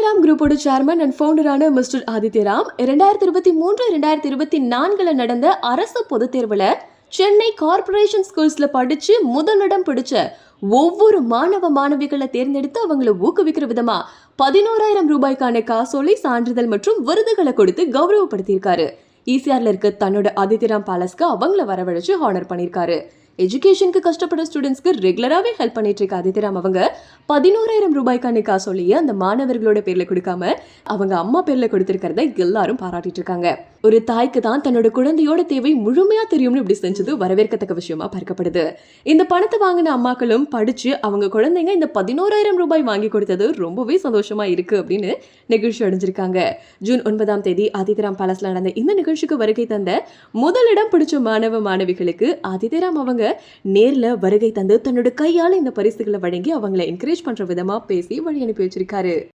ஆதித்யராம் குரூப்போட chairman and ஃபவுண்டரான mister Adityaram 2023-2024 நடந்த அரசு பொதுத் தேர்வுல சென்னை கார்ப்பரேஷன் ஸ்கூல்ஸ்ல படிச்சு முதலிடம் பிடிச்ச ஒவ்வொரு மாணவ மாணவிகளை தேர்ந்தெடுத்து அவங்களை ஊக்குவிக்கிற விதமா 11,000 ரூபாய்க்கான காசோலை, சான்றிதழ் மற்றும் விருதுகளை கொடுத்து கௌரவப்படுத்தியிருக்காரு. ஈசிஆர்ல இருக்க தன்னோட ஆதித்யராம் பேலஸ்க்கு அவங்கள வரவழைச்சு ஹானர் பண்ணியிருக்காரு. எஜுகேஷனுக்கு கஷ்டப்படுற ஸ்டூடெண்ட்ஸ்க்கு ரெகுலராகவே ஹெல்ப் பண்ணிட்டு இருக்க ஆதித்யராம் அவங்க 11,000 ரூபாய்க்கான காசோலையை அந்த மாணவர்களோட பேர்ல கொடுக்காம அவங்க அம்மா பேர்ல கொடுத்திருக்கிறத எல்லாரும் பாராட்டிட்டு இருக்காங்க. ஒரு தாய்க்கு தான் தன்னோட குழந்தையோட தேவை முழுமையா தெரியும்னு இப்படி செஞ்சது வரவேற்கத்தக்க விஷயமா பார்க்கப்படுது. இந்த பணத்தை வாங்கின அம்மாக்களும் படிச்சு அவங்க குழந்தைங்க இந்த 11,000 ரூபாய் வாங்கி கொடுத்தது ரொம்பவே சந்தோஷமா இருக்கு அப்படின்னு நிகழ்ச்சி அடைஞ்சிருக்காங்க. ஜூன் 9 ஆதித்யராம் பேலஸ்ல நடந்த இந்த நிகழ்ச்சிக்கு வருகை தந்த முதலிடம் பிடிச்ச மாணவ மாணவிகளுக்கு ஆதித்யராம் அவங்க நேர்ல வருகை தந்து தன்னோட கையால இந்த பரிசுகளை வழங்கி அவங்களை என்கரேஜ் பண்ற விதமா பேசி வழி அனுப்பி வச்சிருக்காரு.